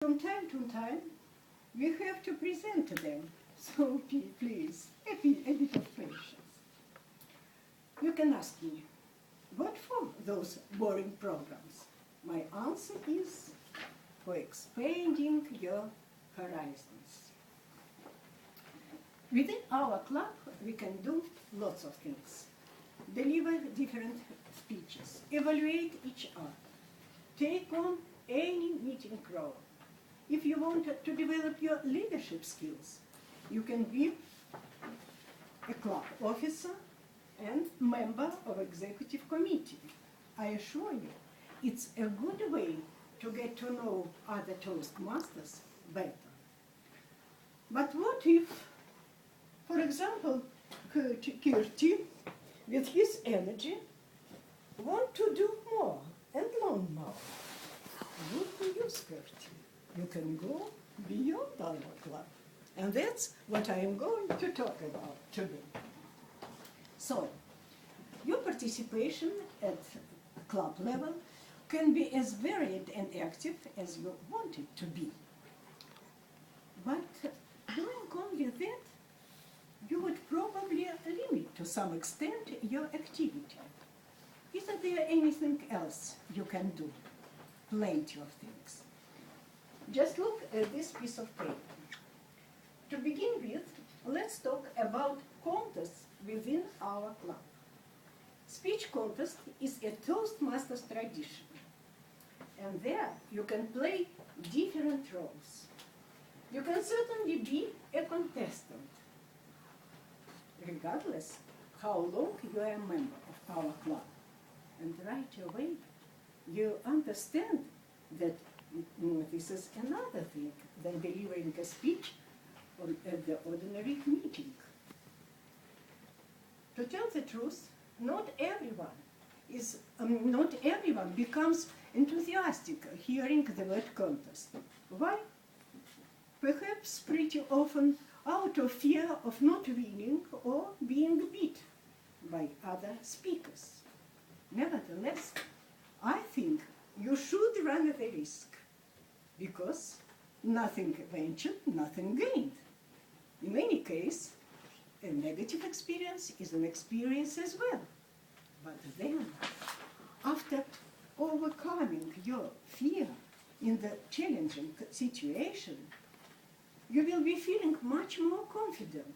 From time to time, we have to present them, so please, a bit of patience. You can ask me, what for those boring programs? My answer is for expanding your horizons. Within our club, we can do lots of things. Deliver different speeches, evaluate each other, take on any meeting role. If you want to develop your leadership skills, you can be a club officer and member of executive committee. I assure you, it's a good way to get to know other Toastmasters better. But what if, for example, Kirti, with his energy, want to do more and learn more? Good for you, Kirti. You can go beyond our club. And that's what I am going to talk about today. So, your participation at club level can be as varied and active as you want it to be. But doing only that, you would probably limit to some extent your activity. Isn't there anything else you can do? Plenty of things. Just look at this piece of paper. To begin with, let's talk about contests within our club. Speech contest is a Toastmasters tradition. And there you can play different roles. You can certainly be a contestant, regardless how long you are a member of our club. And right away, you understand that this is another thing than delivering a speech at the ordinary meeting. To tell the truth, not everyone becomes enthusiastic hearing the word contest. Why? Perhaps pretty often out of fear of not winning or being beat by other speakers. Nevertheless, I think you should run the risk, because nothing ventured, nothing gained. In any case, a negative experience is an experience as well. But then, after overcoming your fear in the challenging situation, you will be feeling much more confident,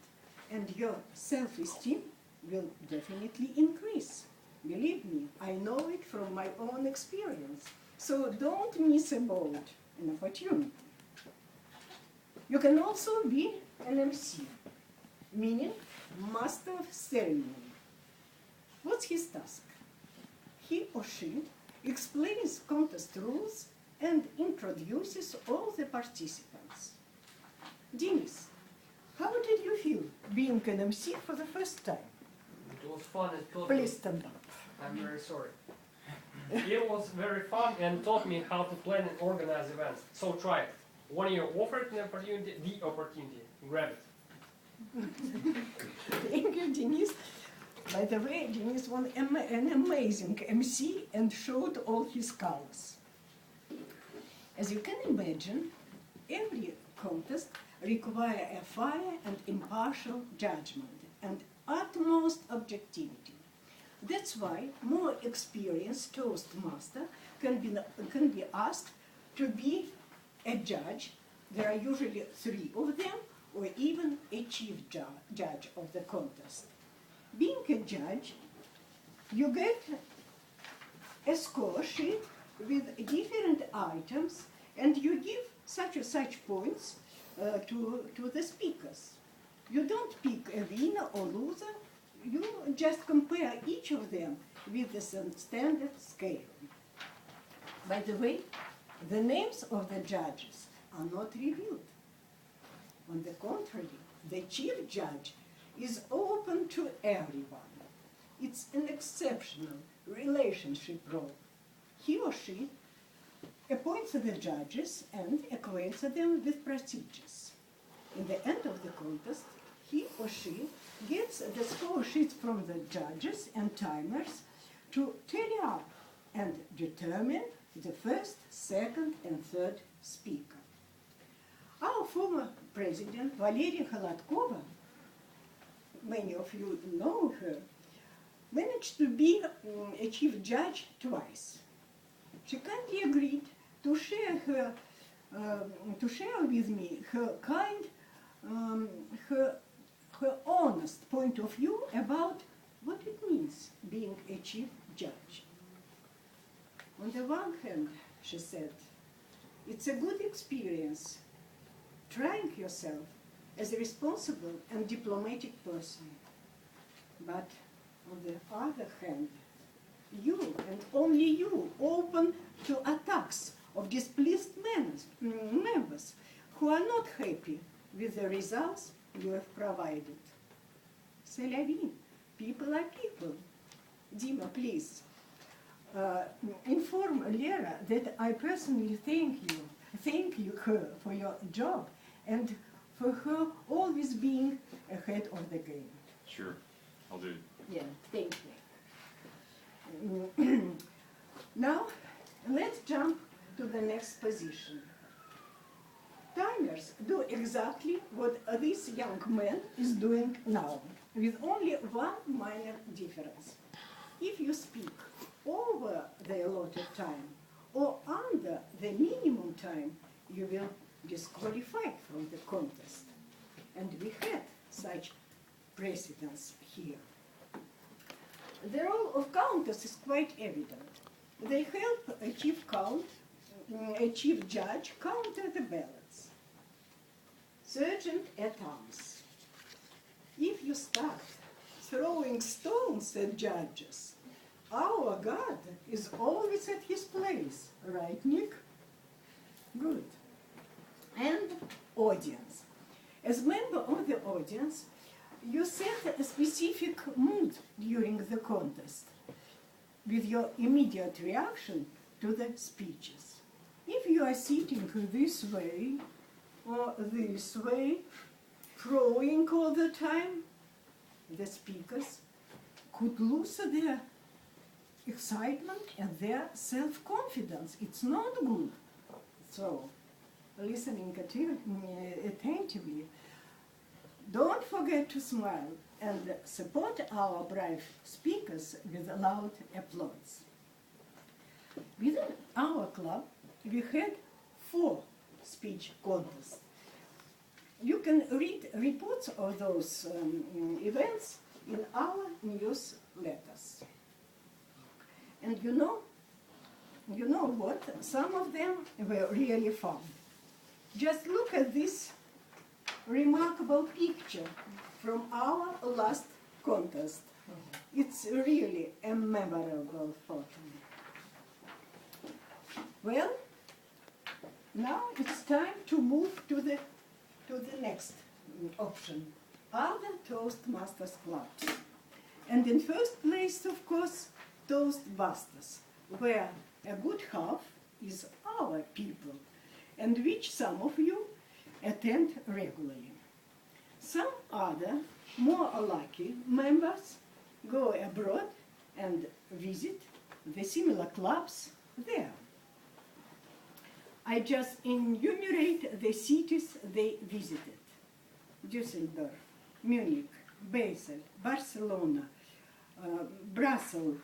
and your self-esteem will definitely increase. Believe me, I know it from my own experience. So don't miss a boat, an opportunity. You can also be an MC, meaning master of ceremony. What's his task? He or she explains contest rules and introduces all the participants. Denis, how did you feel being an MC for the first time? It was fun and taught me. Please stand up. I'm very sorry. It was very fun and taught me how to plan and organize events. So try it. When you're offered an opportunity, the opportunity, grab it. Thank you, Denis. By the way, Denis was an amazing MC and showed all his colors. As you can imagine, every contest requires a fair and impartial judgment and utmost objectivity. That's why more experienced Toastmaster can be asked to be a judge. There are usually 3 of them, or even a chief judge of the contest. Being a judge, you get a score sheet with different items, and you give such points to the speakers. You don't pick a winner or loser. You just compare each of them with the standard scale. By the way, the names of the judges are not revealed. On the contrary, the chief judge is open to everyone. It's an exceptional relationship role. He or she appoints the judges and acquaints them with procedures. In the end of the contest, he or she gets the score sheets from the judges and timers to tally up and determine the first, second, and third speaker. president, Valeria Kholodkova, many of you know her, managed to be a chief judge twice. She kindly agreed to share with me her her honest point of view about what it means being a chief judge. On the one hand, she said, it's a good experience trying yourself as a responsible and diplomatic person. But on the other hand, you and only you open to attacks of displeased members who are not happy with the results you have provided. C'est la vie. People are people. Dima, please inform Lera that I personally thank you her for your job and for her always being ahead of the game. Sure, I'll do it. Yeah, thank you. Now, let's jump to the next position. Timers do exactly what this young man is doing now, with only one minor difference. If you speak over the allotted time or under the minimum time, you will disqualify from the contest. And we had such precedents here. The role of counters is quite evident. They help a chief judge counter the ballots. Sergeant at arms. If you start throwing stones at judges, our God is always at his place, right, Nick? Good. And audience. As member of the audience, you set a specific mood during the contest with your immediate reaction to the speeches. If you are sitting this way or this way, throwing all the time, the speakers could lose their excitement and their self-confidence. It's not good. So, listening attentively, don't forget to smile and support our brave speakers with loud applause. Within our club, we had 4 speech contests. You can read reports of those events in our newsletters. And you know what? Some of them were really fun. Just look at this remarkable picture from our last contest. It's really a memorable photo. Well, now it's time to move to the next option, other Toastmasters clubs. And in first place, of course, Toastbusters, where a good half is our people, and which some of you attend regularly. Some other, more lucky members go abroad and visit the similar clubs there. I just enumerate the cities they visited: Düsseldorf, Munich, Basel, Barcelona, Brussels,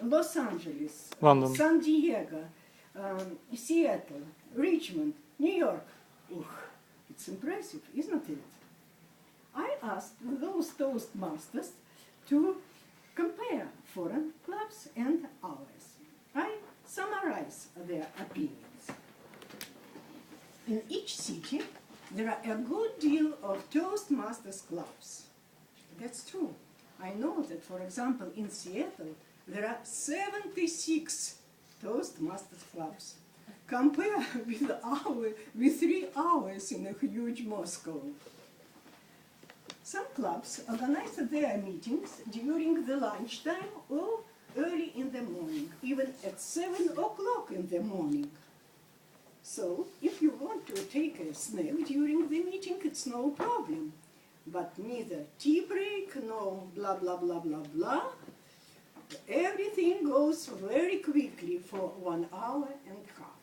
Los Angeles, London, San Diego, Seattle, Richmond, New York. It's impressive, isn't it? I asked those Toastmasters to compare foreign clubs and ours. I summarize their opinions. In each city, there are a good deal of Toastmasters clubs. That's true. I know that, for example, in Seattle, there are 76 Toastmasters clubs. Compare with 3 hours in a huge Moscow. Some clubs organize their meetings during the lunchtime or early in the morning, even at 7 o'clock in the morning. So, if you want to take a snack during the meeting, it's no problem. But neither tea break, no blah, blah, blah, blah, blah. Everything goes very quickly for 1 hour and a half.